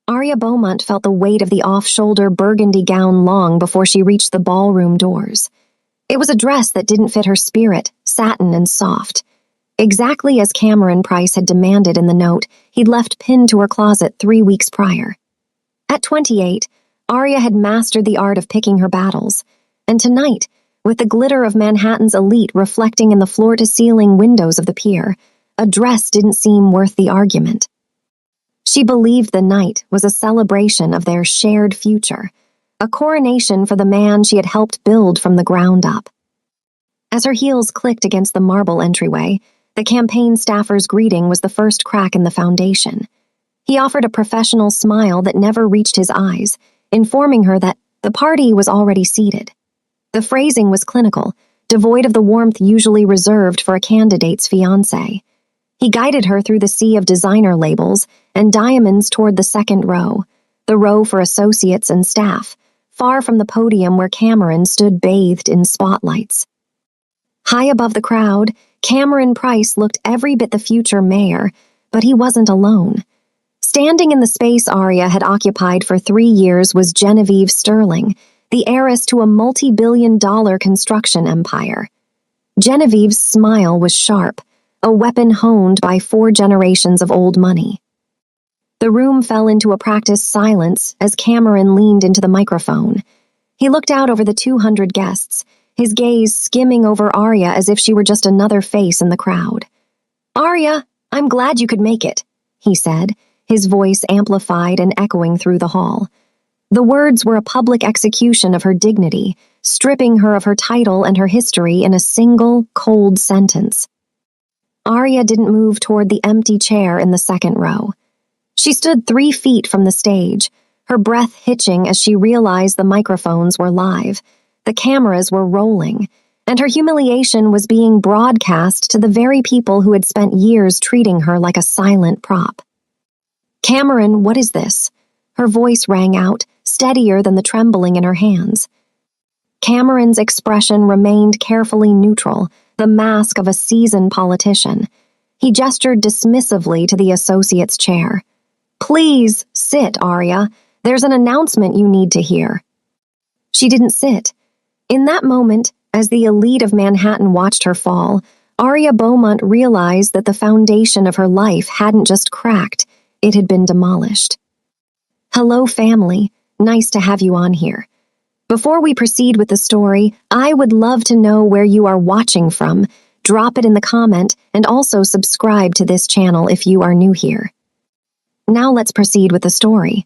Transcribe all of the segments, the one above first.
Arya Beaumont felt the weight of the off-shoulder burgundy gown long before she reached the ballroom doors. It was a dress that didn't fit her spirit, satin and soft. Exactly as Cameron Price had demanded in the note he'd left pinned to her closet 3 weeks prior. At 28, Arya had mastered the art of picking her battles, and tonight, with the glitter of Manhattan's elite reflecting in the floor-to-ceiling windows of the pier, a dress didn't seem worth the argument. She believed the night was a celebration of their shared future, a coronation for the man she had helped build from the ground up. As her heels clicked against the marble entryway, the campaign staffer's greeting was the first crack in the foundation. He offered a professional smile that never reached his eyes, informing her that the party was already seated. The phrasing was clinical, devoid of the warmth usually reserved for a candidate's fiancé. He guided her through the sea of designer labels and diamonds toward the second row, the row for associates and staff, far from the podium where Cameron stood bathed in spotlights. High above the crowd, Cameron Price looked every bit the future mayor, but he wasn't alone. Standing in the space Arya had occupied for 3 years was Genevieve Sterling, the heiress to a multi-billion-dollar construction empire. Genevieve's smile was sharp, a weapon honed by 4 generations of old money. The room fell into a practiced silence as Cameron leaned into the microphone. He looked out over the 200 guests, his gaze skimming over Arya as if she were just another face in the crowd. "Arya, I'm glad you could make it," he said, his voice amplified and echoing through the hall. The words were a public execution of her dignity, stripping her of her title and her history in a single, cold sentence. Arya didn't move toward the empty chair in the second row. She stood 3 feet from the stage, her breath hitching as she realized the microphones were live, the cameras were rolling, and her humiliation was being broadcast to the very people who had spent years treating her like a silent prop. "Cameron, what is this?" Her voice rang out, steadier than the trembling in her hands. Cameron's expression remained carefully neutral, the mask of a seasoned politician. He gestured dismissively to the associate's chair. "Please, sit, Arya. There's an announcement you need to hear." She didn't sit. In that moment, as the elite of Manhattan watched her fall, Arya Beaumont realized that the foundation of her life hadn't just cracked, it had been demolished. "Hello, family. Nice to have you on here. Before we proceed with the story, I would love to know where you are watching from. Drop it in the comment and also subscribe to this channel if you are new here. Now let's proceed with the story."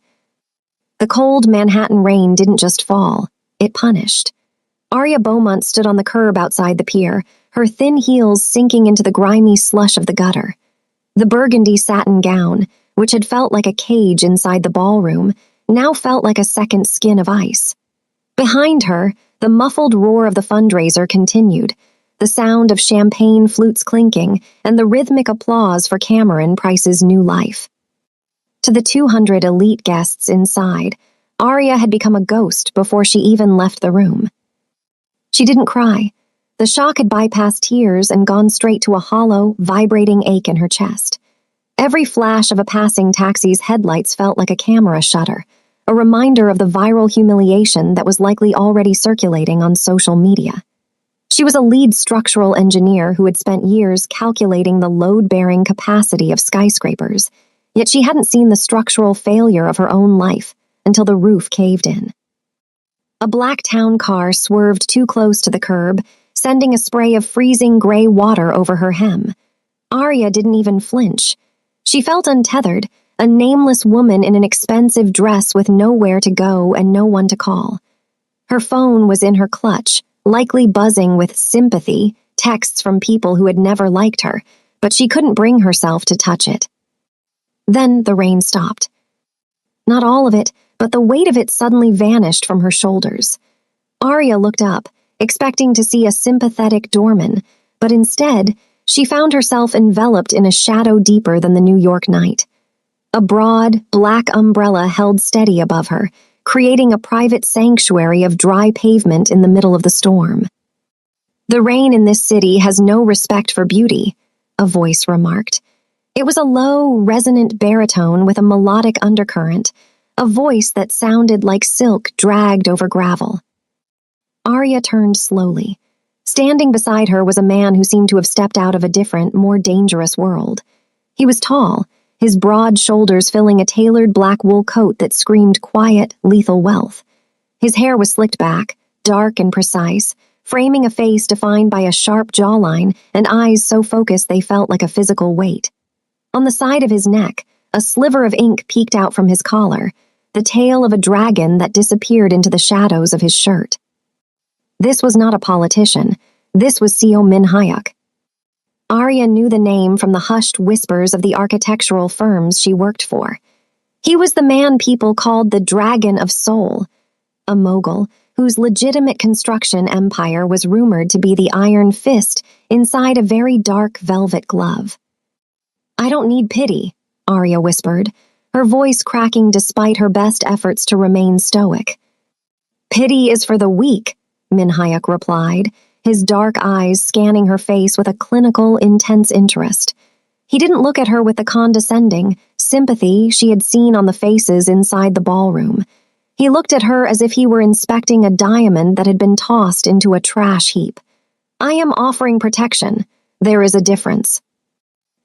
The cold Manhattan rain didn't just fall, it punished. Arya Beaumont stood on the curb outside the pier, her thin heels sinking into the grimy slush of the gutter. The burgundy satin gown, which had felt like a cage inside the ballroom, now felt like a second skin of ice. Behind her, the muffled roar of the fundraiser continued, the sound of champagne flutes clinking and the rhythmic applause for Cameron Price's new life. To the 200 elite guests inside, Arya had become a ghost before she even left the room. She didn't cry. The shock had bypassed tears and gone straight to a hollow, vibrating ache in her chest. Every flash of a passing taxi's headlights felt like a camera shutter, a reminder of the viral humiliation that was likely already circulating on social media. She was a lead structural engineer who had spent years calculating the load-bearing capacity of skyscrapers, yet she hadn't seen the structural failure of her own life until the roof caved in. A black town car swerved too close to the curb, sending a spray of freezing gray water over her hem. Arya didn't even flinch. She felt untethered, a nameless woman in an expensive dress with nowhere to go and no one to call. Her phone was in her clutch, likely buzzing with sympathy, texts from people who had never liked her, but she couldn't bring herself to touch it. Then the rain stopped. Not all of it, but the weight of it suddenly vanished from her shoulders. Arya looked up, expecting to see a sympathetic doorman, but instead, she found herself enveloped in a shadow deeper than the New York night. A broad, black umbrella held steady above her, creating a private sanctuary of dry pavement in the middle of the storm. "The rain in this city has no respect for beauty," a voice remarked. It was a low, resonant baritone with a melodic undercurrent, a voice that sounded like silk dragged over gravel. Arya turned slowly. Standing beside her was a man who seemed to have stepped out of a different, more dangerous world. He was tall, his broad shoulders filling a tailored black wool coat that screamed quiet, lethal wealth. His hair was slicked back, dark and precise, framing a face defined by a sharp jawline and eyes so focused they felt like a physical weight. On the side of his neck, a sliver of ink peeked out from his collar, the tail of a dragon that disappeared into the shadows of his shirt. This was not a politician. This was Seo Min-hyuk. Arya knew the name from the hushed whispers of the architectural firms she worked for. He was the man people called the Dragon of Seoul, a mogul whose legitimate construction empire was rumored to be the iron fist inside a very dark velvet glove. "I don't need pity," Arya whispered, her voice cracking despite her best efforts to remain stoic. "Pity is for the weak," Min-hyuk replied, his dark eyes scanning her face with a clinical, intense interest. He didn't look at her with the condescending sympathy she had seen on the faces inside the ballroom. He looked at her as if he were inspecting a diamond that had been tossed into a trash heap. "I am offering protection. There is a difference."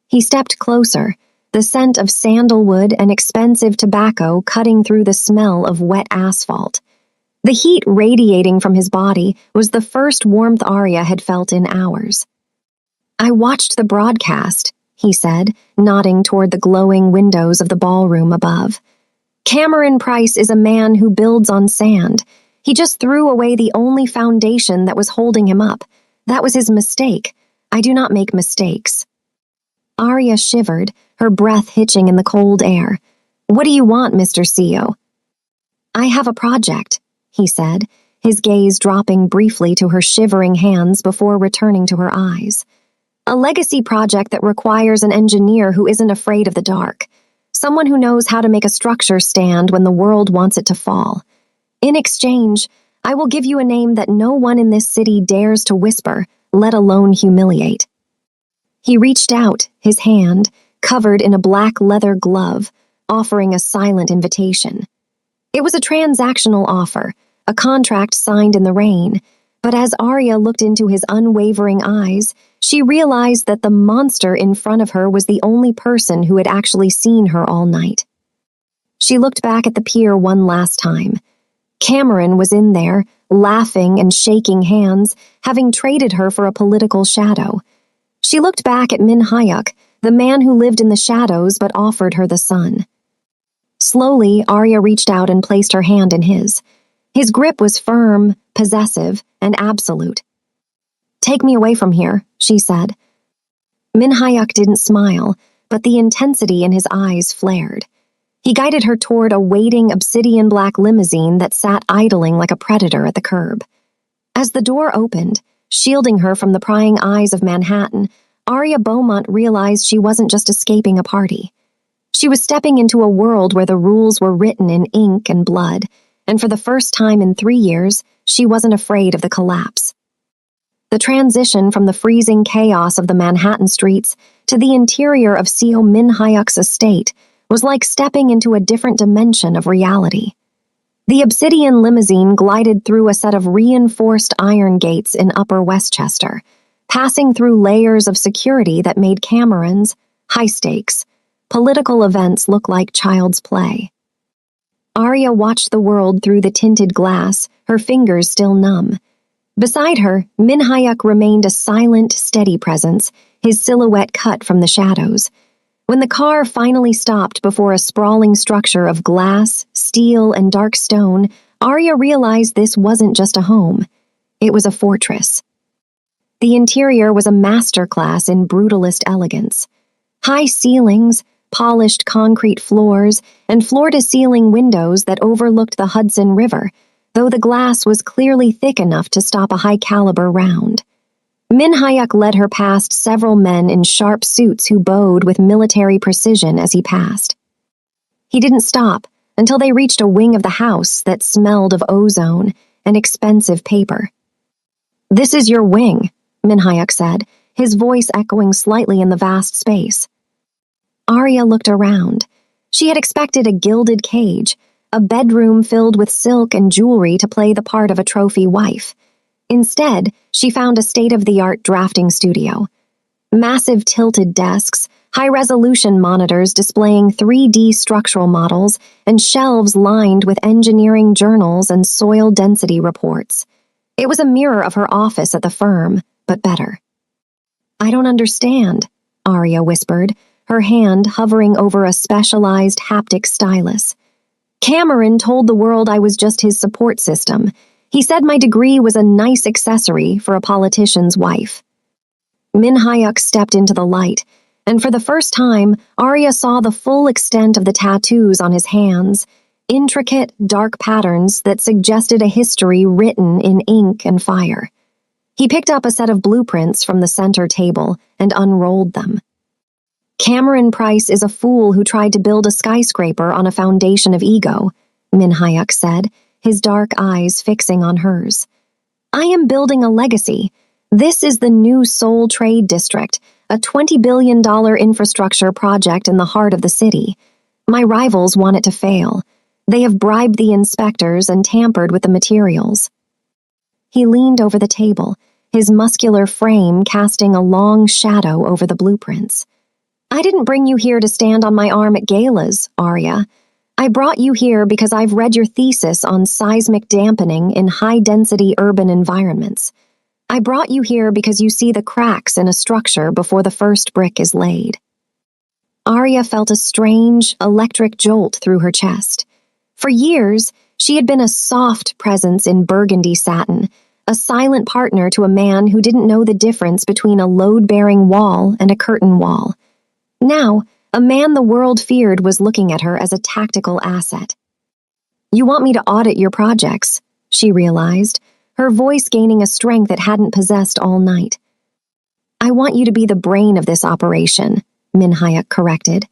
He stepped closer, the scent of sandalwood and expensive tobacco cutting through the smell of wet asphalt. The heat radiating from his body was the first warmth Arya had felt in hours. "I watched the broadcast," he said, nodding toward the glowing windows of the ballroom above. "Cameron Price is a man who builds on sand. He just threw away the only foundation that was holding him up. That was his mistake. I do not make mistakes." Arya shivered, her breath hitching in the cold air. "What do you want, Mr. Seo?" "I have a project," he said, his gaze dropping briefly to her shivering hands before returning to her eyes. "A legacy project that requires an engineer who isn't afraid of the dark. Someone who knows how to make a structure stand when the world wants it to fall. In exchange, I will give you a name that no one in this city dares to whisper, let alone humiliate." He reached out, his hand, covered in a black leather glove, offering a silent invitation. It was a transactional offer, a contract signed in the rain, but as Arya looked into his unwavering eyes, she realized that the monster in front of her was the only person who had actually seen her all night. She looked back at the pier one last time. Cameron was in there, laughing and shaking hands, having traded her for a political shadow. She looked back at Min-hyuk, the man who lived in the shadows but offered her the sun. Slowly, Arya reached out and placed her hand in his. His grip was firm, possessive, and absolute. "Take me away from here," she said. Min-hyuk didn't smile, but the intensity in his eyes flared. He guided her toward a waiting obsidian black limousine that sat idling like a predator at the curb. As the door opened, shielding her from the prying eyes of Manhattan, Arya Beaumont realized she wasn't just escaping a party. She was stepping into a world where the rules were written in ink and blood, and for the first time in 3 years, she wasn't afraid of the collapse. The transition from the freezing chaos of the Manhattan streets to the interior of Seo Min-hyuk's estate was like stepping into a different dimension of reality. The obsidian limousine glided through a set of reinforced iron gates in Upper Westchester, passing through layers of security that made Cameron's high-stakes political events look like child's play. Arya watched the world through the tinted glass, her fingers still numb. Beside her, Min-hyuk remained a silent, steady presence, his silhouette cut from the shadows. When the car finally stopped before a sprawling structure of glass, steel, and dark stone, Arya realized this wasn't just a home. It was a fortress. The interior was a masterclass in brutalist elegance. High ceilings, polished concrete floors, and floor-to-ceiling windows that overlooked the Hudson River, though the glass was clearly thick enough to stop a high-caliber round. Min-hyuk led her past several men in sharp suits who bowed with military precision as he passed. He didn't stop until they reached a wing of the house that smelled of ozone and expensive paper. "This is your wing," Min-hyuk said, his voice echoing slightly in the vast space. Arya looked around. She had expected a gilded cage, a bedroom filled with silk and jewelry to play the part of a trophy wife. Instead, she found a state-of-the-art drafting studio. Massive tilted desks, high-resolution monitors displaying 3D structural models, and shelves lined with engineering journals and soil density reports. It was a mirror of her office at the firm, but better. "I don't understand," Arya whispered, her hand hovering over a specialized haptic stylus. "Cameron told the world I was just his support system. He said my degree was a nice accessory for a politician's wife." Min Hyuk stepped into the light, and for the first time, Arya saw the full extent of the tattoos on his hands, intricate, dark patterns that suggested a history written in ink and fire. He picked up a set of blueprints from the center table and unrolled them. "Cameron Price is a fool who tried to build a skyscraper on a foundation of ego," Min Hyuk said, his dark eyes fixing on hers. "I am building a legacy. This is the new Seoul Trade District, a $20 billion infrastructure project in the heart of the city. My rivals want it to fail. They have bribed the inspectors and tampered with the materials." He leaned over the table, his muscular frame casting a long shadow over the blueprints. "I didn't bring you here to stand on my arm at galas, Arya. I brought you here because I've read your thesis on seismic dampening in high-density urban environments. I brought you here because you see the cracks in a structure before the first brick is laid." Arya felt a strange, electric jolt through her chest. For years, she had been a soft presence in burgundy satin, a silent partner to a man who didn't know the difference between a load-bearing wall and a curtain wall. Now, a man the world feared was looking at her as a tactical asset. "You want me to audit your projects," she realized, her voice gaining a strength it hadn't possessed all night. "I want you to be the brain of this operation," Min Hyuk corrected.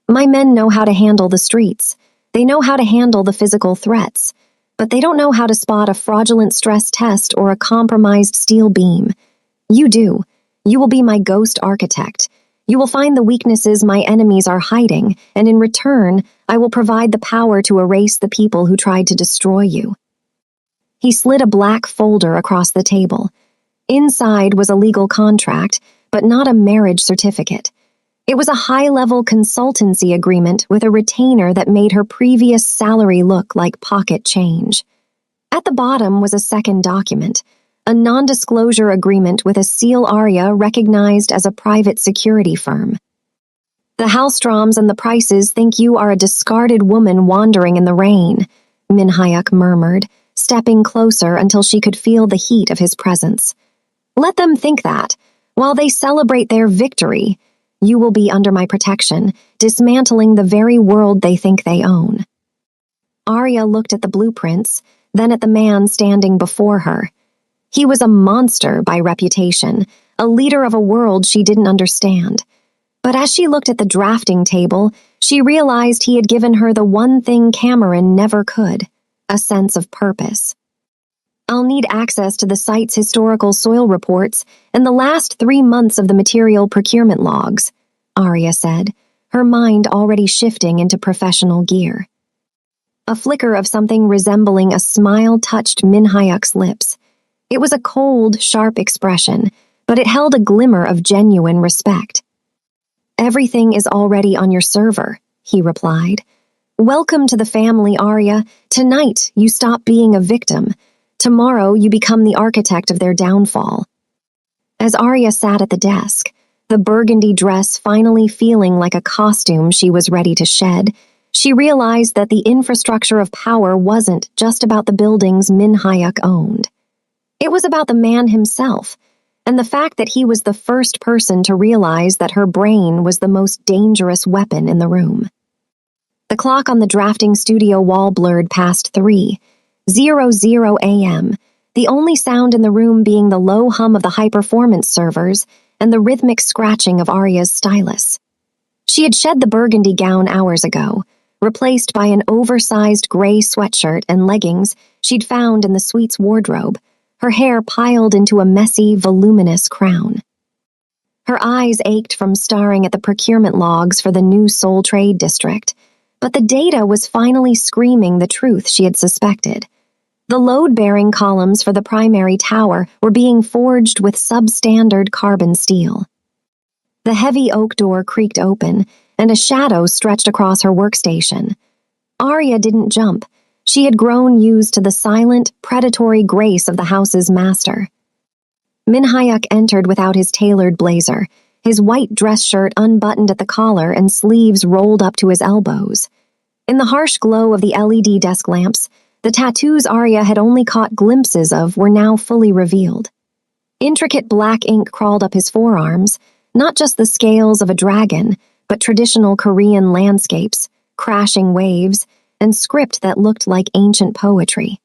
"My men know how to handle the streets. They know how to handle the physical threats, but they don't know how to spot a fraudulent stress test or a compromised steel beam. You do. You will be my ghost architect. You will find the weaknesses my enemies are hiding, and in return, I will provide the power to erase the people who tried to destroy you." He slid a black folder across the table. Inside was a legal contract, but not a marriage certificate. It was a high-level consultancy agreement with a retainer that made her previous salary look like pocket change. At the bottom was a second document, a non-disclosure agreement with a Seal Arya recognized as a private security firm. "The Hallstroms and the Prices think you are a discarded woman wandering in the rain," Min Hyuk murmured, stepping closer until she could feel the heat of his presence. "Let them think that. While they celebrate their victory, you will be under my protection, dismantling the very world they think they own." Arya looked at the blueprints, then at the man standing before her. He was a monster by reputation, a leader of a world she didn't understand. But as she looked at the drafting table, she realized he had given her the one thing Cameron never could, a sense of purpose. "I'll need access to the site's historical soil reports and the last 3 months of the material procurement logs," Arya said, her mind already shifting into professional gear. A flicker of something resembling a smile touched Min Hyuk's lips. It was a cold, sharp expression, but it held a glimmer of genuine respect. "Everything is already on your server," he replied. "Welcome to the family, Arya. Tonight, you stop being a victim. Tomorrow, you become the architect of their downfall." As Arya sat at the desk, the burgundy dress finally feeling like a costume she was ready to shed, she realized that the infrastructure of power wasn't just about the buildings Min Hyuk owned. It was about the man himself, and the fact that he was the first person to realize that her brain was the most dangerous weapon in the room. The clock on the drafting studio wall blurred past 3:00 a.m., the only sound in the room being the low hum of the high-performance servers and the rhythmic scratching of Arya's stylus. She had shed the burgundy gown hours ago, replaced by an oversized gray sweatshirt and leggings she'd found in the suite's wardrobe, her hair piled into a messy, voluminous crown. Her eyes ached from staring at the procurement logs for the new Seoul Trade District, but the data was finally screaming the truth she had suspected. The load-bearing columns for the primary tower were being forged with substandard carbon steel. The heavy oak door creaked open, and a shadow stretched across her workstation. Arya didn't jump. She had grown used to the silent, predatory grace of the house's master. Min-hyuk entered without his tailored blazer, his white dress shirt unbuttoned at the collar and sleeves rolled up to his elbows. In the harsh glow of the LED desk lamps, the tattoos Arya had only caught glimpses of were now fully revealed. Intricate black ink crawled up his forearms, not just the scales of a dragon, but traditional Korean landscapes, crashing waves, and script that looked like ancient poetry.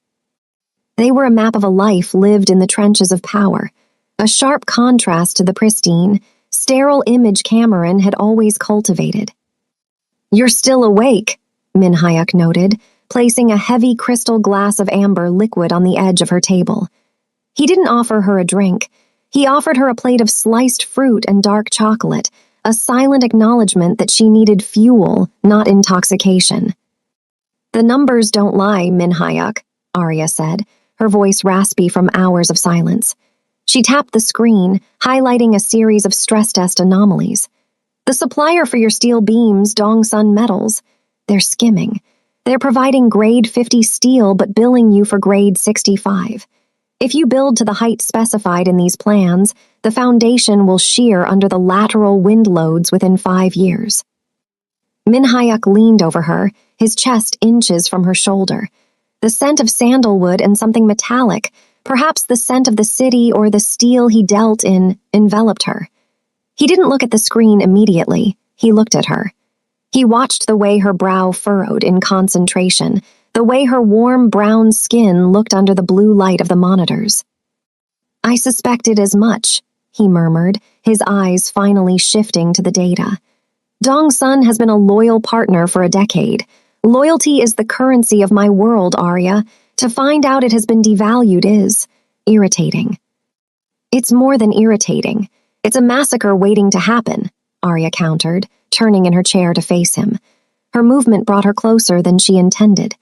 They were a map of a life lived in the trenches of power, a sharp contrast to the pristine, sterile image Cameron had always cultivated. "You're still awake," Min-hyuk noted, placing a heavy crystal glass of amber liquid on the edge of her table. He didn't offer her a drink. He offered her a plate of sliced fruit and dark chocolate, a silent acknowledgement that she needed fuel, not intoxication. "The numbers don't lie, Min-hyuk," Arya said, her voice raspy from hours of silence. She tapped the screen, highlighting a series of stress test anomalies. "The supplier for your steel beams, Dongsun Metals, they're skimming. They're providing grade 50 steel but billing you for grade 65. If you build to the height specified in these plans, the foundation will shear under the lateral wind loads within 5 years. Min-hyuk leaned over her, his chest inches from her shoulder. The scent of sandalwood and something metallic, perhaps the scent of the city or the steel he dealt in, enveloped her. He didn't look at the screen immediately. He looked at her. He watched the way her brow furrowed in concentration, the way her warm brown skin looked under the blue light of the monitors. "I suspected as much," he murmured, his eyes finally shifting to the data. "Dongsun has been a loyal partner for a decade. Loyalty is the currency of my world, Arya. To find out it has been devalued is irritating." "It's more than irritating. It's a massacre waiting to happen," Arya countered, turning in her chair to face him. Her movement brought her closer than she intended.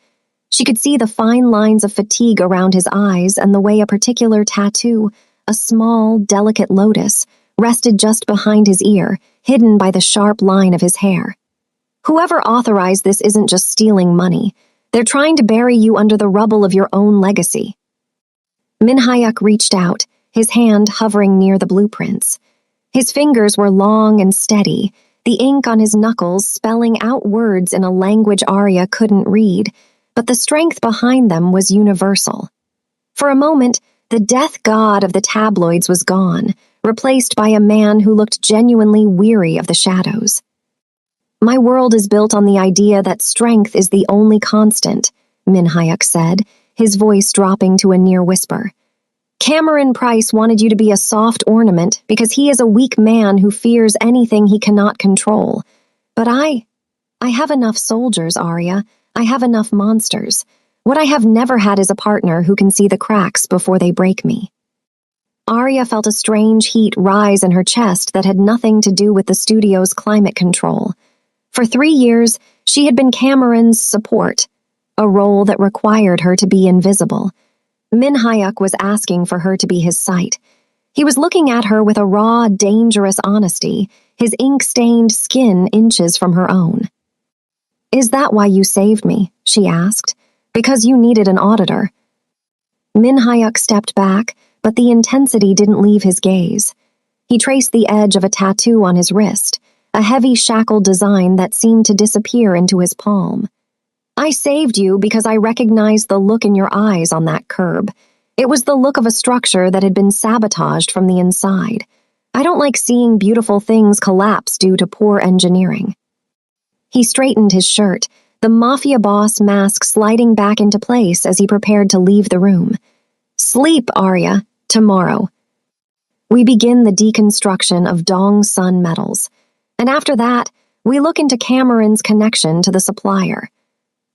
She could see the fine lines of fatigue around his eyes and the way a particular tattoo, a small, delicate lotus, rested just behind his ear, hidden by the sharp line of his hair. "Whoever authorized this isn't just stealing money. They're trying to bury you under the rubble of your own legacy." Min-hyuk reached out, his hand hovering near the blueprints. His fingers were long and steady, the ink on his knuckles spelling out words in a language Arya couldn't read, but the strength behind them was universal. For a moment, the death god of the tabloids was gone, replaced by a man who looked genuinely weary of the shadows. "My world is built on the idea that strength is the only constant," Min-hyuk said, his voice dropping to a near whisper. "Cameron Price wanted you to be a soft ornament because he is a weak man who fears anything he cannot control. But I have enough soldiers, Arya. I have enough monsters. What I have never had is a partner who can see the cracks before they break me." Arya felt a strange heat rise in her chest that had nothing to do with the studio's climate control. For 3 years, she had been Cameron's support, a role that required her to be invisible. Min-hyuk was asking for her to be his sight. He was looking at her with a raw, dangerous honesty, his ink-stained skin inches from her own. "Is that why you saved me?" she asked. "Because you needed an auditor." Min-hyuk stepped back, but the intensity didn't leave his gaze. He traced the edge of a tattoo on his wrist, a heavy shackled design that seemed to disappear into his palm. "I saved you because I recognized the look in your eyes on that curb. It was the look of a structure that had been sabotaged from the inside. I don't like seeing beautiful things collapse due to poor engineering." He straightened his shirt, the Mafia boss mask sliding back into place as he prepared to leave the room. "Sleep, Arya. Tomorrow. We begin the deconstruction of Dongsun Metals. And after that, we look into Cameron's connection to the supplier.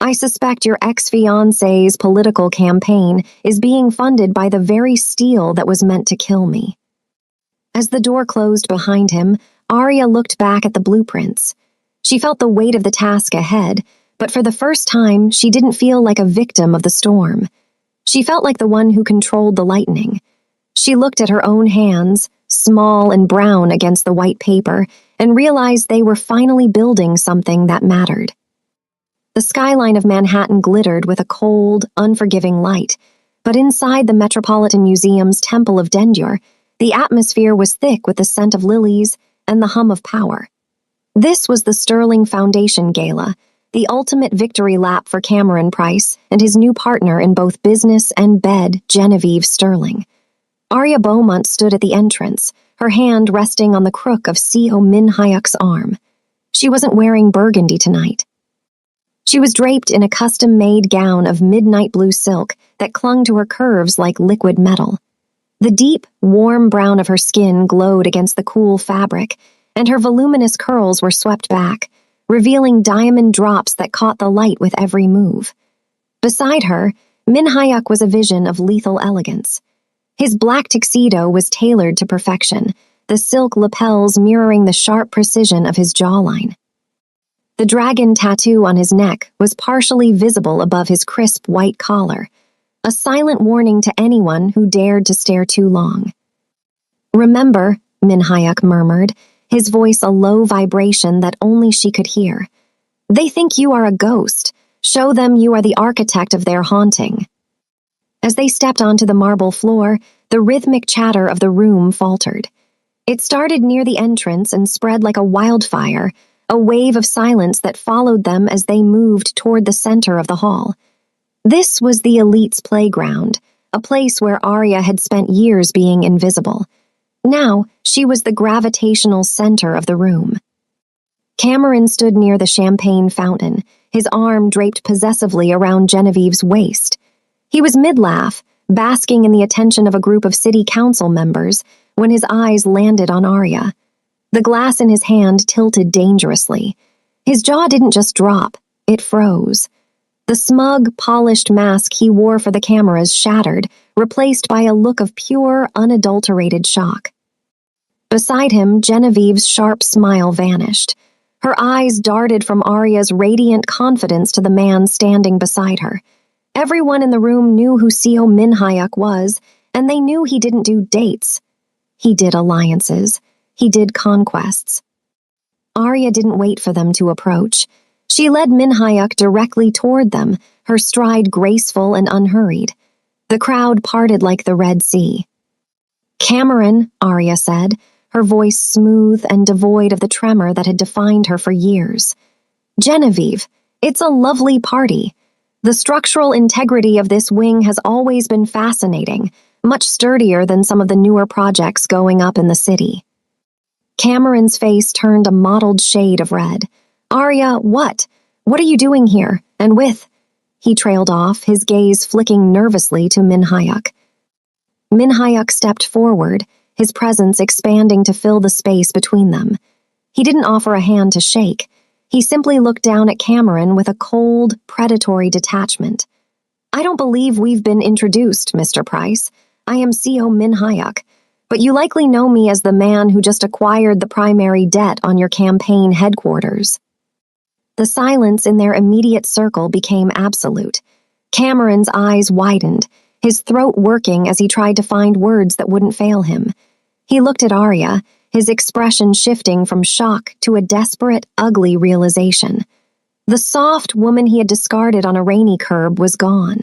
I suspect your ex-fiancé's political campaign is being funded by the very steel that was meant to kill me." As the door closed behind him, Arya looked back at the blueprints. She felt the weight of the task ahead, but for the first time, she didn't feel like a victim of the storm. She felt like the one who controlled the lightning. She looked at her own hands, small and brown against the white paper, and realized they were finally building something that mattered. The skyline of Manhattan glittered with a cold, unforgiving light, but inside the Metropolitan Museum's Temple of Dendur, the atmosphere was thick with the scent of lilies and the hum of power. This was the Sterling Foundation Gala, the ultimate victory lap for Cameron Price and his new partner in both business and bed, Genevieve Sterling. Arya Beaumont stood at the entrance, her hand resting on the crook of C.O. Min-hyuk's arm. She wasn't wearing burgundy tonight. She was draped in a custom-made gown of midnight blue silk that clung to her curves like liquid metal. The deep, warm brown of her skin glowed against the cool fabric, and her voluminous curls were swept back, revealing diamond drops that caught the light with every move. Beside her, Min-hyuk was a vision of lethal elegance. His black tuxedo was tailored to perfection, the silk lapels mirroring the sharp precision of his jawline. The dragon tattoo on his neck was partially visible above his crisp white collar, a silent warning to anyone who dared to stare too long. "Remember," Min-hyuk murmured, his voice a low vibration that only she could hear. "They think you are a ghost. Show them you are the architect of their haunting." As they stepped onto the marble floor, the rhythmic chatter of the room faltered. It started near the entrance and spread like a wildfire, a wave of silence that followed them as they moved toward the center of the hall. This was the elite's playground, a place where Arya had spent years being invisible. Now, she was the gravitational center of the room. Cameron stood near the champagne fountain, his arm draped possessively around Genevieve's waist. He was mid-laugh, basking in the attention of a group of city council members, when his eyes landed on Arya. The glass in his hand tilted dangerously. His jaw didn't just drop, it froze. The smug, polished mask he wore for the cameras shattered, replaced by a look of pure, unadulterated shock. Beside him, Genevieve's sharp smile vanished. Her eyes darted from Arya's radiant confidence to the man standing beside her. Everyone in the room knew who C.O. Min-hyuk was, and they knew he didn't do dates. He did alliances. He did conquests. Arya didn't wait for them to approach. She led Min-hyuk directly toward them, her stride graceful and unhurried. The crowd parted like the Red Sea. "Cameron," Arya said, her voice smooth and devoid of the tremor that had defined her for years. "Genevieve, it's a lovely party. The structural integrity of this wing has always been fascinating, much sturdier than some of the newer projects going up in the city." Cameron's face turned a mottled shade of red. "Arya, what? What are you doing here? And with?" He trailed off, his gaze flicking nervously to Min-hyuk. Min-hyuk stepped forward, his presence expanding to fill the space between them. He didn't offer a hand to shake. He simply looked down at Cameron with a cold, predatory detachment. "I don't believe we've been introduced, Mr. Price. I am C.O. Min-hyuk, but you likely know me as the man who just acquired the primary debt on your campaign headquarters." The silence in their immediate circle became absolute. Cameron's eyes widened, his throat working as he tried to find words that wouldn't fail him. He looked at Arya, his expression shifting from shock to a desperate, ugly realization. The soft woman he had discarded on a rainy curb was gone.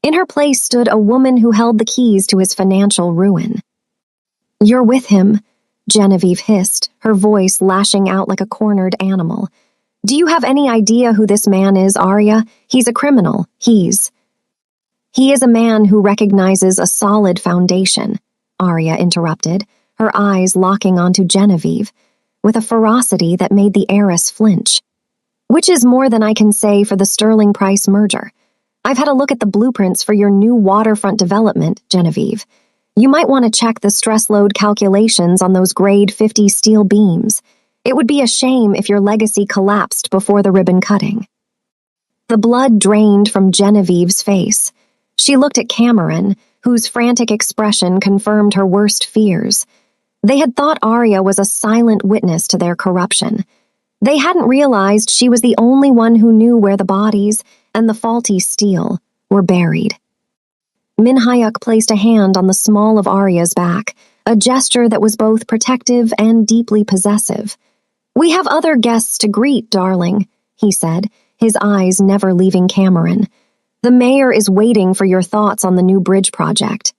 In her place stood a woman who held the keys to his financial ruin. "You're with him," Genevieve hissed, her voice lashing out like a cornered animal. "Do you have any idea who this man is, Arya? He's a criminal. He is a man who recognizes a solid foundation," Arya interrupted, her eyes locking onto Genevieve, with a ferocity that made the heiress flinch. "Which is more than I can say for the Sterling Price merger. I've had a look at the blueprints for your new waterfront development, Genevieve. You might want to check the stress load calculations on those grade 50 steel beams. It would be a shame if your legacy collapsed before the ribbon cutting." The blood drained from Genevieve's face. She looked at Cameron, whose frantic expression confirmed her worst fears. They had thought Arya was a silent witness to their corruption. They hadn't realized she was the only one who knew where the bodies and the faulty steel were buried. Min Hyuk placed a hand on the small of Arya's back, a gesture that was both protective and deeply possessive. "We have other guests to greet, darling," he said, his eyes never leaving Cameron. "The mayor is waiting for your thoughts on the new bridge project."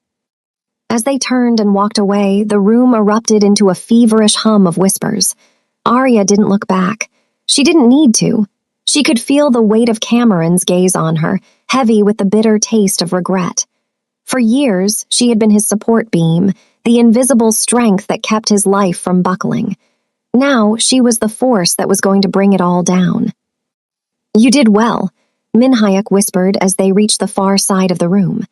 As they turned and walked away, the room erupted into a feverish hum of whispers. Arya didn't look back. She didn't need to. She could feel the weight of Cameron's gaze on her, heavy with the bitter taste of regret. For years, she had been his support beam, the invisible strength that kept his life from buckling. Now, she was the force that was going to bring it all down. "You did well," Min Hyuk whispered as they reached the far side of the room.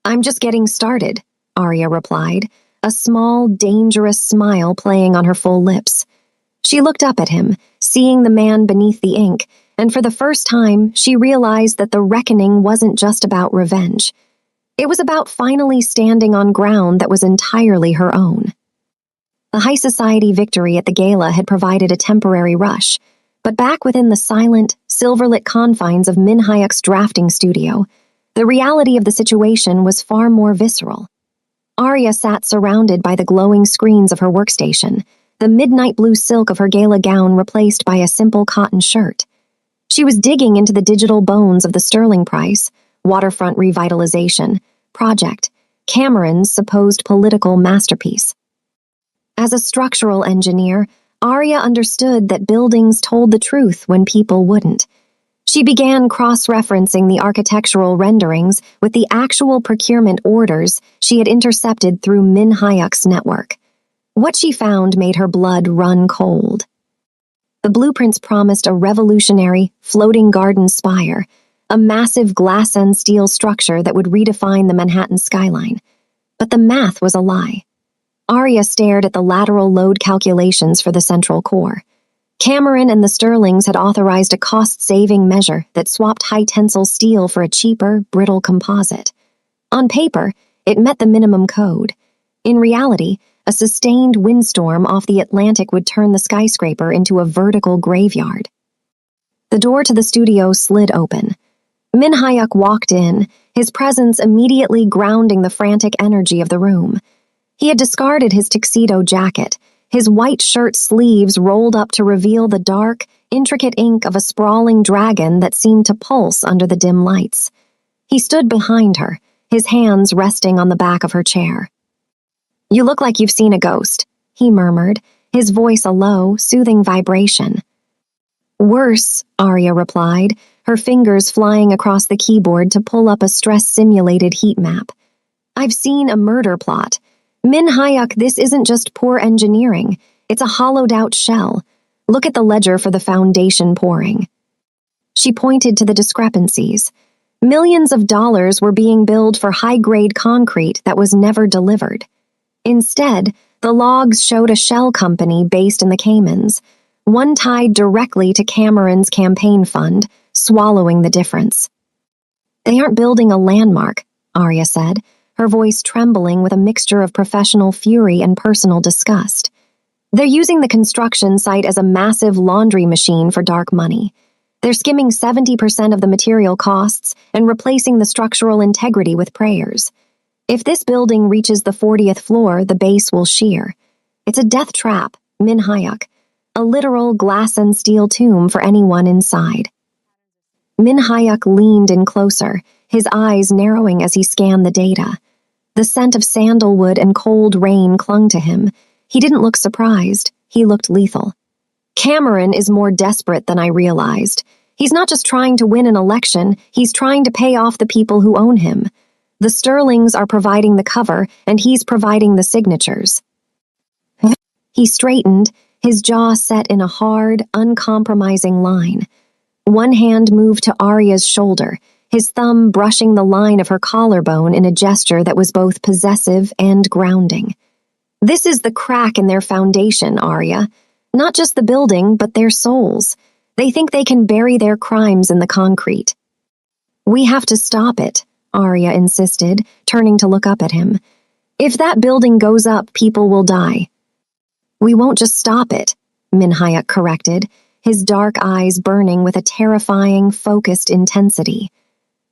"I'm just getting started," Arya replied, a small, dangerous smile playing on her full lips. She looked up at him, seeing the man beneath the ink, and for the first time, she realized that the reckoning wasn't just about revenge. It was about finally standing on ground that was entirely her own. The high society victory at the gala had provided a temporary rush, but back within the silent, silver-lit confines of Min Hyuk's drafting studio, the reality of the situation was far more visceral. Arya sat surrounded by the glowing screens of her workstation, the midnight blue silk of her gala gown replaced by a simple cotton shirt. She was digging into the digital bones of the Sterling Price, waterfront revitalization, project, Cameron's supposed political masterpiece. As a structural engineer, Arya understood that buildings told the truth when people wouldn't. She began cross-referencing the architectural renderings with the actual procurement orders she had intercepted through Min Hyuk's network. What she found made her blood run cold. The blueprints promised a revolutionary, floating garden spire, a massive glass and steel structure that would redefine the Manhattan skyline. But the math was a lie. Arya stared at the lateral load calculations for the central core. Cameron and the Sterlings had authorized a cost-saving measure that swapped high-tensile steel for a cheaper, brittle composite. On paper, it met the minimum code. In reality, a sustained windstorm off the Atlantic would turn the skyscraper into a vertical graveyard. The door to the studio slid open. Min Hyuk walked in, his presence immediately grounding the frantic energy of the room. He had discarded his tuxedo jacket, his white shirt sleeves rolled up to reveal the dark, intricate ink of a sprawling dragon that seemed to pulse under the dim lights. He stood behind her, his hands resting on the back of her chair. "You look like you've seen a ghost," he murmured, his voice a low, soothing vibration. "Worse," Arya replied, her fingers flying across the keyboard to pull up a stress-simulated heat map. "I've seen a murder plot. Min Hyuk, this isn't just poor engineering. It's a hollowed-out shell. Look at the ledger for the foundation pouring." She pointed to the discrepancies. Millions of dollars were being billed for high-grade concrete that was never delivered. Instead, the logs showed a shell company based in the Caymans, one tied directly to Cameron's campaign fund, swallowing the difference. "They aren't building a landmark," Arya said, her voice trembling with a mixture of professional fury and personal disgust. "They're using the construction site as a massive laundry machine for dark money. They're skimming 70% of the material costs and replacing the structural integrity with prayers. If this building reaches the 40th floor, the base will shear. It's a death trap, Min Hyuk, a literal glass and steel tomb for anyone inside." Min Hyuk leaned in closer, his eyes narrowing as he scanned the data. The scent of sandalwood and cold rain clung to him. He didn't look surprised. He looked lethal. "Cameron is more desperate than I realized. He's not just trying to win an election, he's trying to pay off the people who own him. The Sterlings are providing the cover, and he's providing the signatures." He straightened, his jaw set in a hard, uncompromising line. One hand moved to Arya's shoulder, his thumb brushing the line of her collarbone in a gesture that was both possessive and grounding. "This is the crack in their foundation, Arya. Not just the building, but their souls. They think they can bury their crimes in the concrete." "We have to stop it," Arya insisted, turning to look up at him. If that building goes up, people will die. We won't just stop it, Min Hyuk corrected, his dark eyes burning with a terrifying, focused intensity.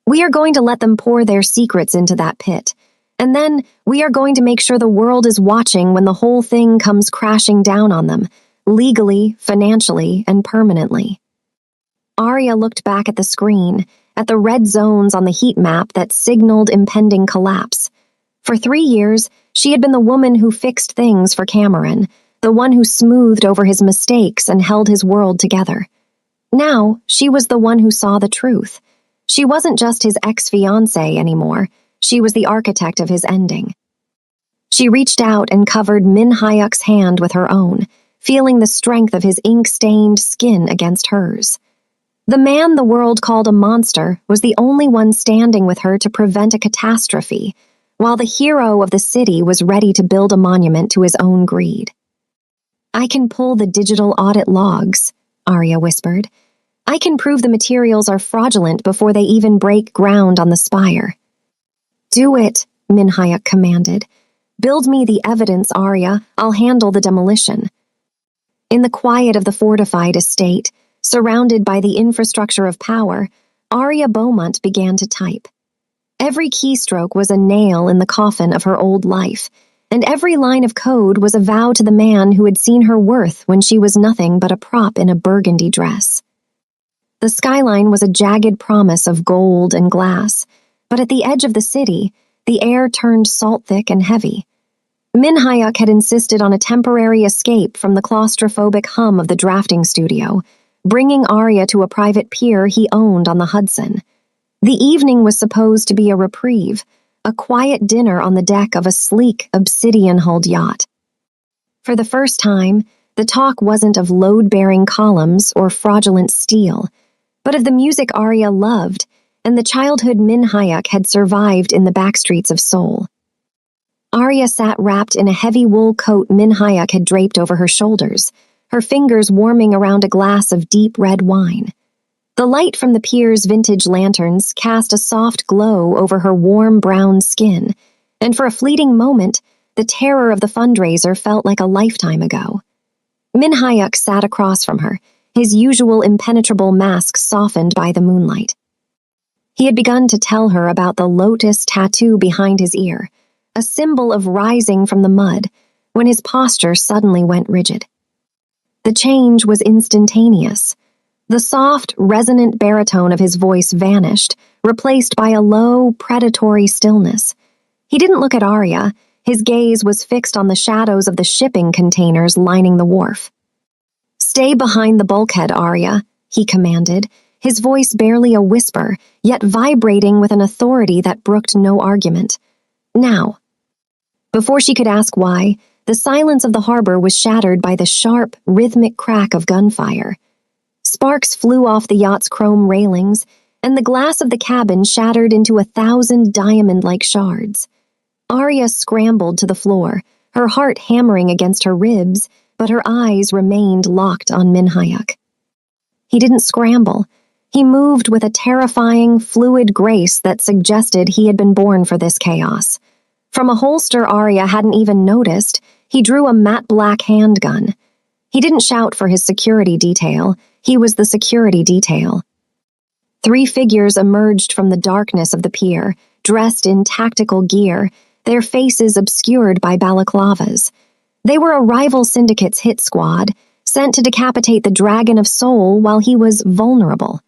We are going to let them pour their secrets into that pit. And then we are going to make sure the world is watching when the whole thing comes crashing down on them, legally, financially, and permanently. Arya looked back at the screen, at the red zones on the heat map that signaled impending collapse. For 3 years, she had been the woman who fixed things for Cameron, the one who smoothed over his mistakes and held his world together. Now, she was the one who saw the truth. She wasn't just his ex-fiancée anymore. She was the architect of his ending. She reached out and covered Min Hyuk's hand with her own, feeling the strength of his ink-stained skin against hers. The man the world called a monster was the only one standing with her to prevent a catastrophe, while the hero of the city was ready to build a monument to his own greed. I can pull the digital audit logs, Arya whispered. I can prove the materials are fraudulent before they even break ground on the spire. Do it, Min Hyuk commanded. Build me the evidence, Arya. I'll handle the demolition. In the quiet of the fortified estate, surrounded by the infrastructure of power, Arya Beaumont began to type. Every keystroke was a nail in the coffin of her old life, and every line of code was a vow to the man who had seen her worth when she was nothing but a prop in a burgundy dress. The skyline was a jagged promise of gold and glass, but at the edge of the city, the air turned salt-thick and heavy. Min Hyuk had insisted on a temporary escape from the claustrophobic hum of the drafting studio, bringing Arya to a private pier he owned on the Hudson. The evening was supposed to be a reprieve, a quiet dinner on the deck of a sleek, obsidian-hulled yacht. For the first time, the talk wasn't of load-bearing columns or fraudulent steel, but of the music Arya loved and the childhood Min Hyuk had survived in the backstreets of Seoul. Arya sat wrapped in a heavy wool coat Min Hyuk had draped over her shoulders, her fingers warming around a glass of deep red wine. The light from the pier's vintage lanterns cast a soft glow over her warm brown skin, and for a fleeting moment, the terror of the fundraiser felt like a lifetime ago. Min Hyuk sat across from her, his usual impenetrable mask softened by the moonlight. He had begun to tell her about the lotus tattoo behind his ear, a symbol of rising from the mud, when his posture suddenly went rigid. The change was instantaneous. The soft, resonant baritone of his voice vanished, replaced by a low, predatory stillness. He didn't look at Arya. His gaze was fixed on the shadows of the shipping containers lining the wharf. "Stay behind the bulkhead, Arya," he commanded, his voice barely a whisper, yet vibrating with an authority that brooked no argument. "Now." Before she could ask why, the silence of the harbor was shattered by the sharp, rhythmic crack of gunfire. Sparks flew off the yacht's chrome railings, and the glass of the cabin shattered into 1,000 diamond-like shards. Arya scrambled to the floor, her heart hammering against her ribs, but her eyes remained locked on Min Hyuk. He didn't scramble. He moved with a terrifying, fluid grace that suggested he had been born for this chaos. From a holster Arya hadn't even noticed, he drew a matte black handgun. He didn't shout for his security detail. He was the security detail. 3 figures emerged from the darkness of the pier, dressed in tactical gear, their faces obscured by balaclavas. They were a rival syndicate's hit squad, sent to decapitate the Dragon of Seoul while he was vulnerable.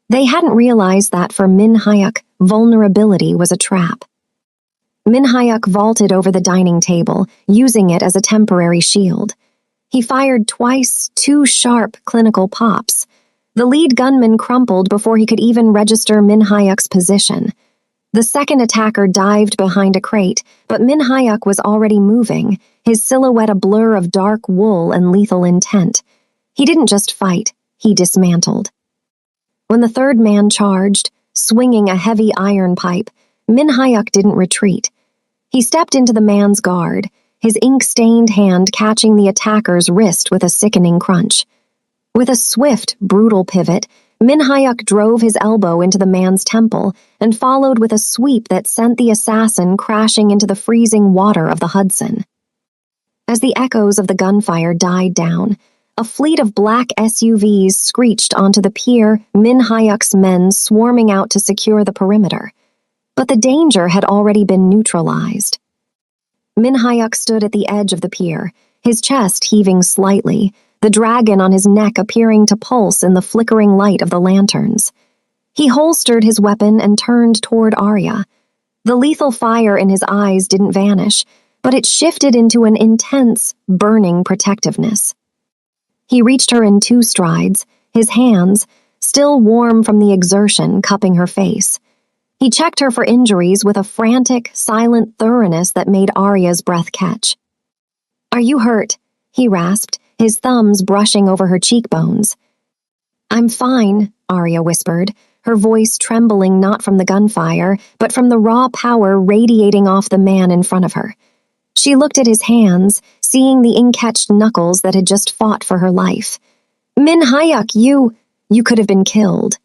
They hadn't realized that for Min Hyuk, vulnerability was a trap. Min Hyuk vaulted over the dining table, using it as a temporary shield. He fired twice, 2 sharp, clinical pops. The lead gunman crumpled before he could even register Min Hyuk's position. The second attacker dived behind a crate, but Min Hyuk was already moving, his silhouette a blur of dark wool and lethal intent. He didn't just fight, he dismantled. When the third man charged, swinging a heavy iron pipe, Min Hyuk didn't retreat. He stepped into the man's guard, his ink-stained hand catching the attacker's wrist with a sickening crunch. With a swift, brutal pivot, Min Hyuk drove his elbow into the man's temple and followed with a sweep that sent the assassin crashing into the freezing water of the Hudson. As the echoes of the gunfire died down, a fleet of black SUVs screeched onto the pier, Min Hyuk's men swarming out to secure the perimeter. But the danger had already been neutralized. Min Hyuk stood at the edge of the pier, his chest heaving slightly, the dragon on his neck appearing to pulse in the flickering light of the lanterns. He holstered his weapon and turned toward Arya. The lethal fire in his eyes didn't vanish, but it shifted into an intense, burning protectiveness. He reached her in 2 strides, his hands, still warm from the exertion, cupping her face. He checked her for injuries with a frantic, silent thoroughness that made Arya's breath catch. "Are you hurt?" he rasped, his thumbs brushing over her cheekbones. "I'm fine," Arya whispered, her voice trembling not from the gunfire, but from the raw power radiating off the man in front of her. She looked at his hands, seeing the ink-etched knuckles that had just fought for her life. "Min Hyuk, you could have been killed."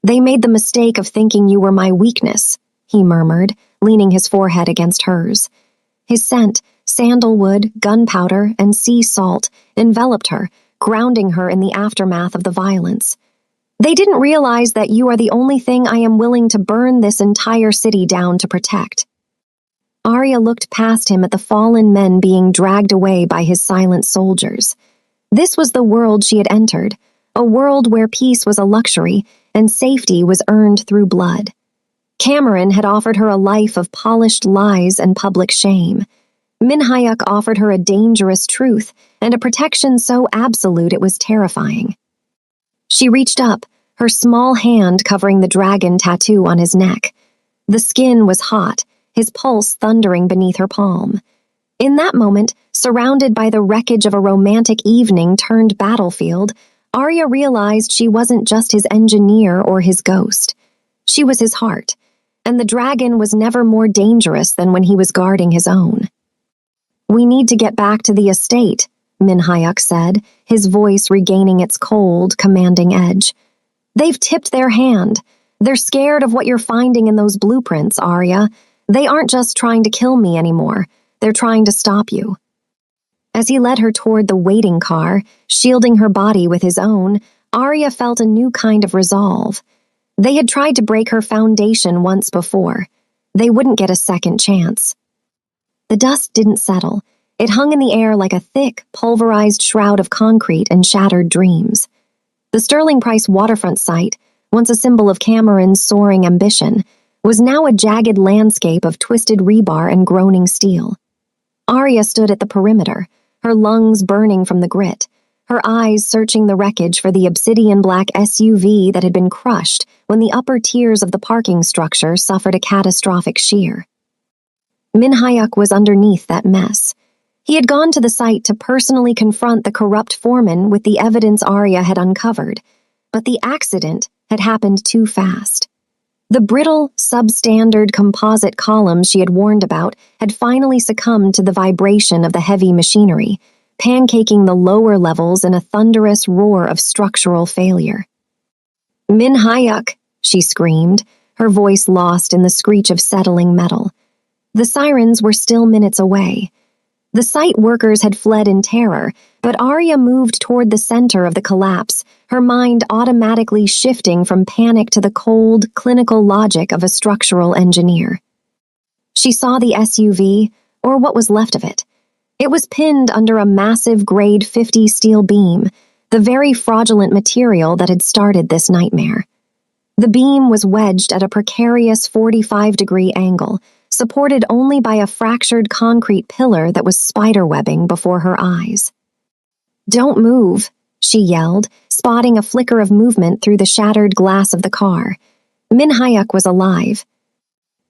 "They made the mistake of thinking you were my weakness," he murmured, leaning his forehead against hers. His scent, sandalwood, gunpowder, and sea salt, enveloped her, grounding her in the aftermath of the violence. "They didn't realize that you are the only thing I am willing to burn this entire city down to protect." Arya looked past him at the fallen men being dragged away by his silent soldiers. This was the world she had entered, a world where peace was a luxury and safety was earned through blood. Cameron had offered her a life of polished lies and public shame. Min Hyuk offered her a dangerous truth and a protection so absolute it was terrifying. She reached up, her small hand covering the dragon tattoo on his neck. The skin was hot, his pulse thundering beneath her palm. In that moment, surrounded by the wreckage of a romantic evening turned battlefield, Arya realized she wasn't just his engineer or his ghost. She was his heart, and the dragon was never more dangerous than when he was guarding his own. "We need to get back to the estate," Min Hyuk said, his voice regaining its cold, commanding edge. "They've tipped their hand. They're scared of what you're finding in those blueprints, Arya. They aren't just trying to kill me anymore. They're trying to stop you." As he led her toward the waiting car, shielding her body with his own, Arya felt a new kind of resolve. They had tried to break her foundation once before. They wouldn't get a second chance. The dust didn't settle. It hung in the air like a thick, pulverized shroud of concrete and shattered dreams. The Sterling Price waterfront site, once a symbol of Cameron's soaring ambition, was now a jagged landscape of twisted rebar and groaning steel. Arya stood at the perimeter, her lungs burning from the grit, her eyes searching the wreckage for the obsidian-black SUV that had been crushed when the upper tiers of the parking structure suffered a catastrophic shear. Min Hyuk was underneath that mess. He had gone to the site to personally confront the corrupt foreman with the evidence Arya had uncovered, but the accident had happened too fast. The brittle, substandard composite columns she had warned about had finally succumbed to the vibration of the heavy machinery, pancaking the lower levels in a thunderous roar of structural failure. "Min Hyuk," she screamed, her voice lost in the screech of settling metal. The sirens were still minutes away. The site workers had fled in terror, but Arya moved toward the center of the collapse, her mind automatically shifting from panic to the cold, clinical logic of a structural engineer. She saw the SUV, or what was left of it. It was pinned under a massive grade 50 steel beam, the very fraudulent material that had started this nightmare. The beam was wedged at a precarious 45-degree angle, supported only by a fractured concrete pillar that was spiderwebbing before her eyes. "Don't move," she yelled, spotting a flicker of movement through the shattered glass of the car. Min Hyuk was alive.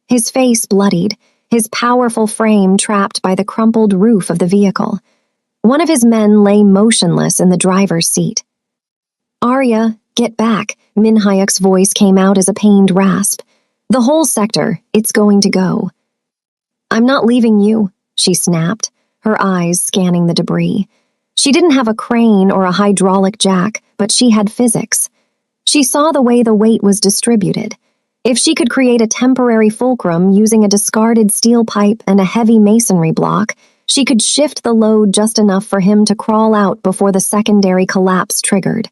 His face bloodied, his powerful frame trapped by the crumpled roof of the vehicle. One of his men lay motionless in the driver's seat. "Arya, get back," Min Hyuk's voice came out as a pained rasp. "The whole sector, it's going to go." "I'm not leaving you," she snapped, her eyes scanning the debris. She didn't have a crane or a hydraulic jack, but she had physics. She saw the way the weight was distributed. If she could create a temporary fulcrum using a discarded steel pipe and a heavy masonry block, she could shift the load just enough for him to crawl out before the secondary collapse triggered.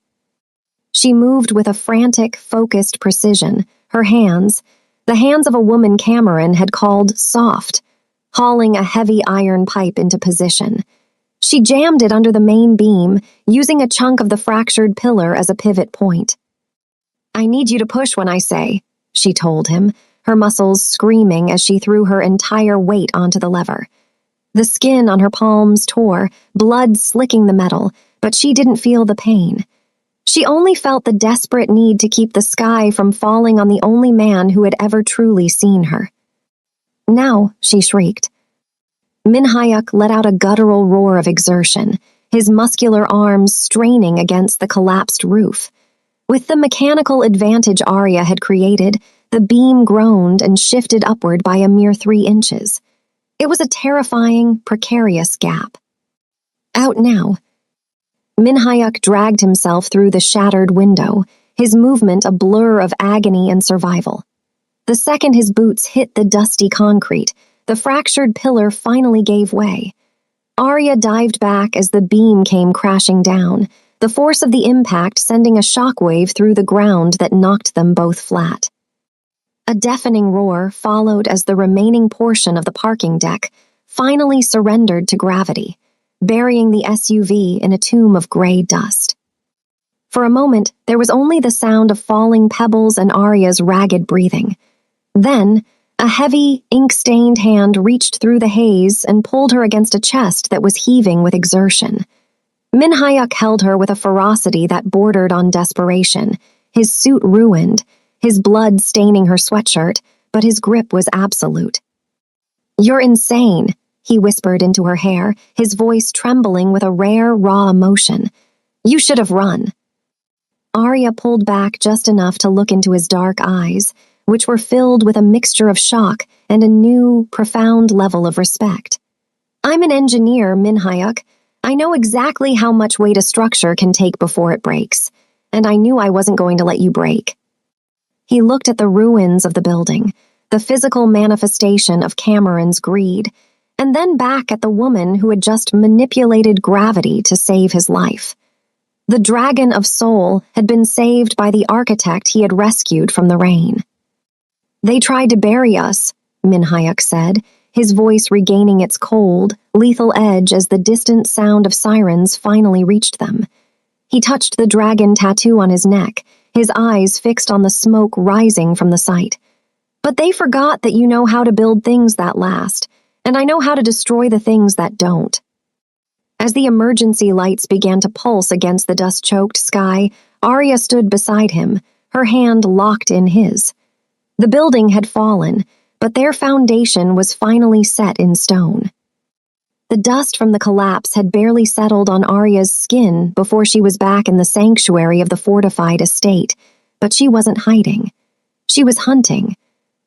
She moved with a frantic, focused precision, her hands, the hands of a woman Cameron had called soft, hauling a heavy iron pipe into position. She jammed it under the main beam, using a chunk of the fractured pillar as a pivot point. "I need you to push when I say," she told him, her muscles screaming as she threw her entire weight onto the lever. The skin on her palms tore, blood slicking the metal, but she didn't feel the pain. She only felt the desperate need to keep the sky from falling on the only man who had ever truly seen her. "Now," she shrieked. Min-hyuk let out a guttural roar of exertion, his muscular arms straining against the collapsed roof. With the mechanical advantage Arya had created, the beam groaned and shifted upward by a mere 3 inches. It was a terrifying, precarious gap. Out now. Min-hyuk dragged himself through the shattered window, his movement a blur of agony and survival. The second his boots hit the dusty concrete, the fractured pillar finally gave way. Arya dived back as the beam came crashing down, the force of the impact sending a shockwave through the ground that knocked them both flat. A deafening roar followed as the remaining portion of the parking deck finally surrendered to gravity, burying the SUV in a tomb of gray dust. For a moment, there was only the sound of falling pebbles and Arya's ragged breathing. Then, a heavy, ink-stained hand reached through the haze and pulled her against a chest that was heaving with exertion. Min-hyuk held her with a ferocity that bordered on desperation, his suit ruined, his blood staining her sweatshirt, but his grip was absolute. "You're insane," he whispered into her hair, his voice trembling with a rare, raw emotion. "You should have run." Arya pulled back just enough to look into his dark eyes, which were filled with a mixture of shock and a new, profound level of respect. "I'm an engineer, Min-hyuk. I know exactly how much weight a structure can take before it breaks, and I knew I wasn't going to let you break." He looked at the ruins of the building, the physical manifestation of Cameron's greed, and then back at the woman who had just manipulated gravity to save his life. The dragon of soul had been saved by the architect he had rescued from the rain. "They tried to bury us," Min-hyuk said, his voice regaining its cold, lethal edge as the distant sound of sirens finally reached them. He touched the dragon tattoo on his neck, his eyes fixed on the smoke rising from the site. "But they forgot that you know how to build things that last, and I know how to destroy the things that don't." As the emergency lights began to pulse against the dust-choked sky, Arya stood beside him, her hand locked in his. The building had fallen, but their foundation was finally set in stone. The dust from the collapse had barely settled on Arya's skin before she was back in the sanctuary of the fortified estate, but she wasn't hiding. She was hunting.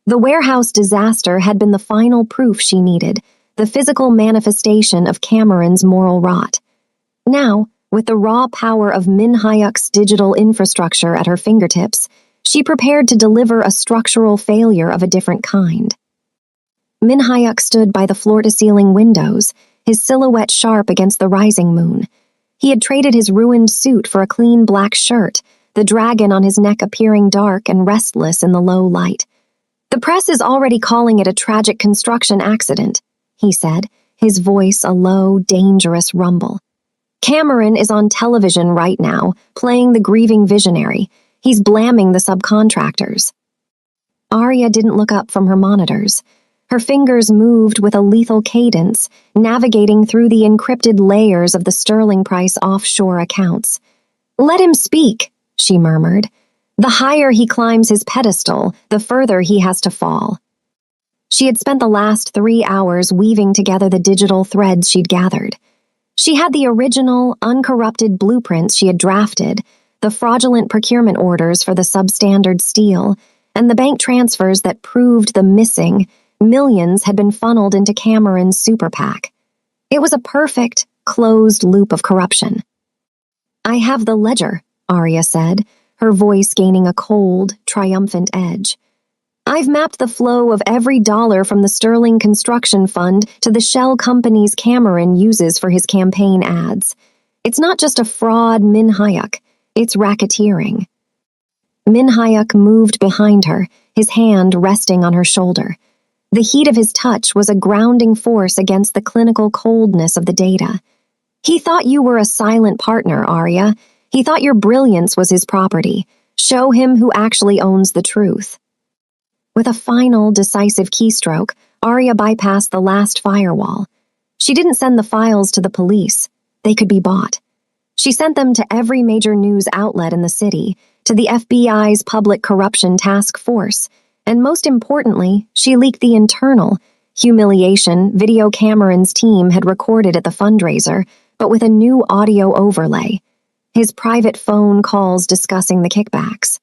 The warehouse disaster had been the final proof she needed, the physical manifestation of Cameron's moral rot. Now, with the raw power of Min-hyuk's digital infrastructure at her fingertips, she prepared to deliver a structural failure of a different kind. Min-hyuk stood by the floor-to-ceiling windows, his silhouette sharp against the rising moon. He had traded his ruined suit for a clean black shirt, the dragon on his neck appearing dark and restless in the low light. "The press is already calling it a tragic construction accident," he said, his voice a low, dangerous rumble. "Cameron is on television right now, playing the grieving visionary. He's blaming the subcontractors." Arya didn't look up from her monitors. Her fingers moved with a lethal cadence, navigating through the encrypted layers of the Sterling Price offshore accounts. "Let him speak," she murmured. "The higher he climbs his pedestal, the further he has to fall." She had spent the last 3 hours weaving together the digital threads she'd gathered. She had the original, uncorrupted blueprints she had drafted, the fraudulent procurement orders for the substandard steel, and the bank transfers that proved the missing millions had been funneled into Cameron's super PAC. It was a perfect, closed loop of corruption. "I have the ledger," Arya said, her voice gaining a cold, triumphant edge. "I've mapped the flow of every dollar from the Sterling Construction Fund to the shell companies Cameron uses for his campaign ads. It's not just a fraud, Min Hyuk. It's racketeering." Min Hyuk moved behind her, his hand resting on her shoulder. The heat of his touch was a grounding force against the clinical coldness of the data. "He thought you were a silent partner, Arya. He thought your brilliance was his property. Show him who actually owns the truth." With a final, decisive keystroke, Arya bypassed the last firewall. She didn't send the files to the police. They could be bought. She sent them to every major news outlet in the city, to the FBI's Public Corruption Task Force, and most importantly, she leaked the internal humiliation video Cameron's team had recorded at the fundraiser, but with a new audio overlay. His private phone calls discussing the kickbacks.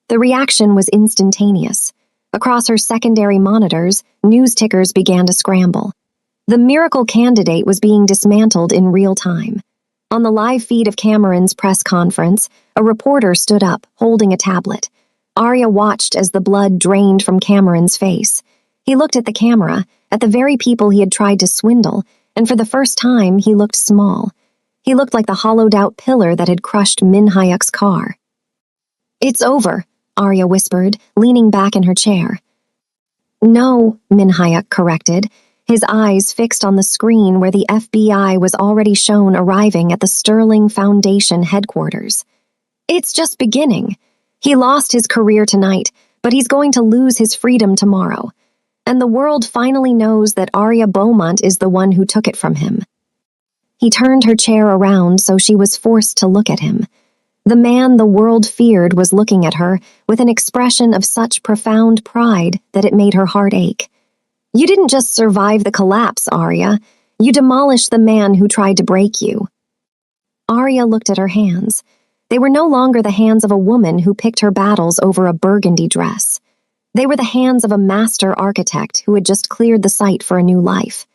The reaction was instantaneous. Across her secondary monitors, news tickers began to scramble. The miracle candidate was being dismantled in real time. On the live feed of Cameron's press conference, a reporter stood up, holding a tablet. Arya watched as the blood drained from Cameron's face. He looked at the camera, at the very people he had tried to swindle, and for the first time he looked small. He looked like the hollowed-out pillar that had crushed Min Hyuk's car. "It's over," Arya whispered, leaning back in her chair. "No," Min Hyuk corrected, his eyes fixed on the screen where the FBI was already shown arriving at the Sterling Foundation headquarters. "It's just beginning. He lost his career tonight, but he's going to lose his freedom tomorrow. And the world finally knows that Arya Beaumont is the one who took it from him." He turned her chair around so she was forced to look at him. The man the world feared was looking at her with an expression of such profound pride that it made her heart ache. "You didn't just survive the collapse, Arya. You demolished the man who tried to break you." Arya looked at her hands. They were no longer the hands of a woman who picked her battles over a burgundy dress. They were the hands of a master architect who had just cleared the site for a new life.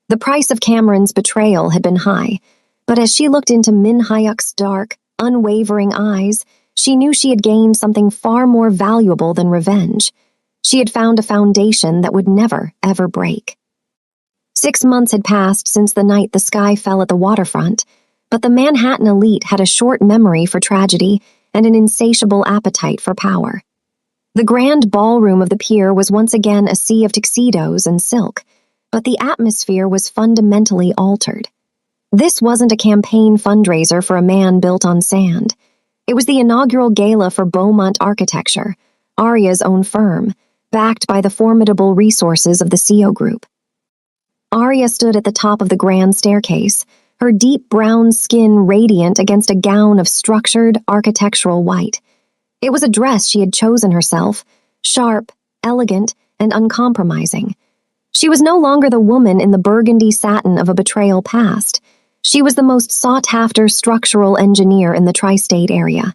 The price of Cameron's betrayal had been high, but as she looked into Min Hyuk's dark, unwavering eyes, she knew she had gained something far more valuable than revenge. She had found a foundation that would never, ever break. 6 months had passed since the night the sky fell at the waterfront, but the Manhattan elite had a short memory for tragedy and an insatiable appetite for power. The grand ballroom of the pier was once again a sea of tuxedos and silk, but the atmosphere was fundamentally altered. This wasn't a campaign fundraiser for a man built on sand. It was the inaugural gala for Beaumont Architecture, Arya's own firm, backed by the formidable resources of the CO Group. Arya stood at the top of the grand staircase, her deep brown skin radiant against a gown of structured, architectural white. It was a dress she had chosen herself, sharp, elegant, and uncompromising. She was no longer the woman in the burgundy satin of a betrayal past. She was the most sought-after structural engineer in the tri-state area.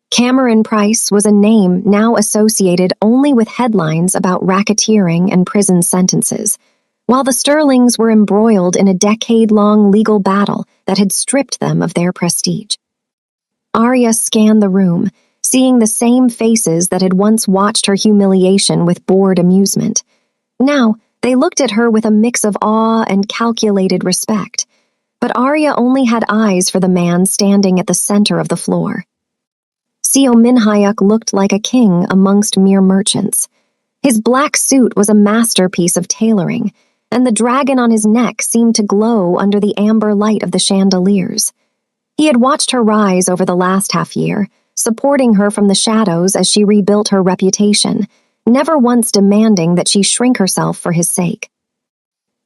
Cameron Price was a name now associated only with headlines about racketeering and prison sentences, while the Sterlings were embroiled in a decade-long legal battle that had stripped them of their prestige. Arya scanned the room, seeing the same faces that had once watched her humiliation with bored amusement. Now, they looked at her with a mix of awe and calculated respect, but Arya only had eyes for the man standing at the center of the floor. CO Min Hyuk looked like a king amongst mere merchants. His black suit was a masterpiece of tailoring, and the dragon on his neck seemed to glow under the amber light of the chandeliers. He had watched her rise over the last half-year, supporting her from the shadows as she rebuilt her reputation, never once demanding that she shrink herself for his sake.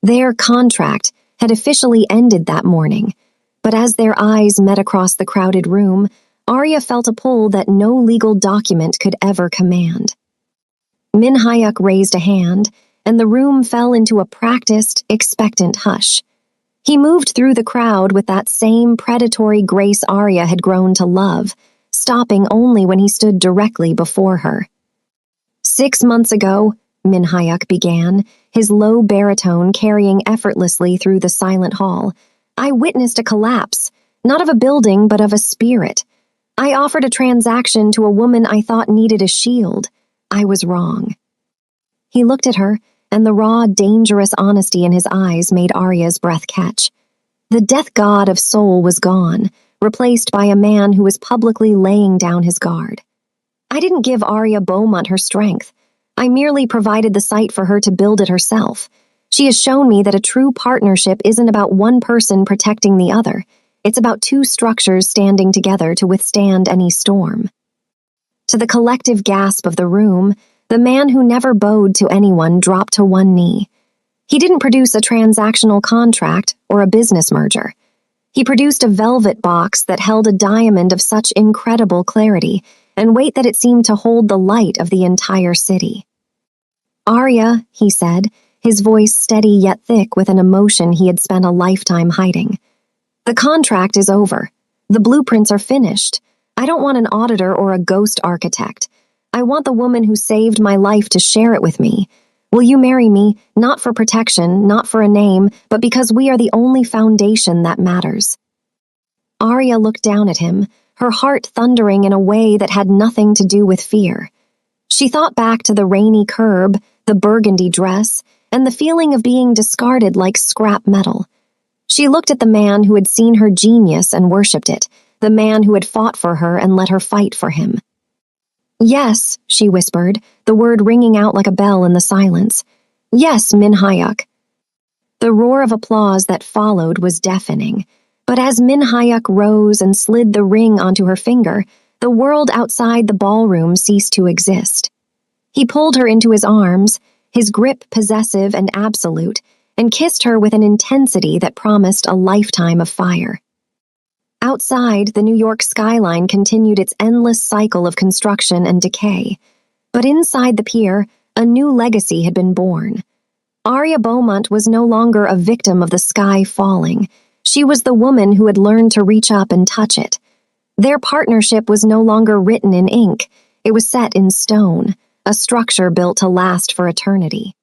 Their contract had officially ended that morning, but as their eyes met across the crowded room, Arya felt a pull that no legal document could ever command. Min Hyuk raised a hand, and the room fell into a practiced, expectant hush. He moved through the crowd with that same predatory grace Arya had grown to love, stopping only when he stood directly before her. 6 months ago, Min Hyuk began, his low baritone carrying effortlessly through the silent hall, I witnessed a collapse, not of a building but of a spirit. I offered a transaction to a woman I thought needed a shield. I was wrong. He looked at her, and the raw, dangerous honesty in his eyes made Arya's breath catch. The death god of soul was gone, replaced by a man who was publicly laying down his guard. I didn't give Arya Beaumont her strength. I merely provided the site for her to build it herself. She has shown me that a true partnership isn't about one person protecting the other. It's about two structures standing together to withstand any storm. To the collective gasp of the room, the man who never bowed to anyone dropped to one knee. He didn't produce a transactional contract or a business merger. He produced a velvet box that held a diamond of such incredible clarity and weight that it seemed to hold the light of the entire city. "Arya," he said, his voice steady yet thick with an emotion he had spent a lifetime hiding. "The contract is over. The blueprints are finished. I don't want an auditor or a ghost architect. I want the woman who saved my life to share it with me. Will you marry me, not for protection, not for a name, but because we are the only foundation that matters?" Arya looked down at him, her heart thundering in a way that had nothing to do with fear. She thought back to the rainy curb, the burgundy dress, and the feeling of being discarded like scrap metal. She looked at the man who had seen her genius and worshipped it, the man who had fought for her and let her fight for him. "Yes," she whispered, the word ringing out like a bell in the silence. "Yes, Min Hayuk." The roar of applause that followed was deafening, but as Min Hayuk rose and slid the ring onto her finger, the world outside the ballroom ceased to exist. He pulled her into his arms, his grip possessive and absolute, and kissed her with an intensity that promised a lifetime of fire. Outside, the New York skyline continued its endless cycle of construction and decay, but inside the pier, a new legacy had been born. Arya Beaumont was no longer a victim of the sky falling. She was the woman who had learned to reach up and touch it. Their partnership was no longer written in ink. It was set in stone, a structure built to last for eternity.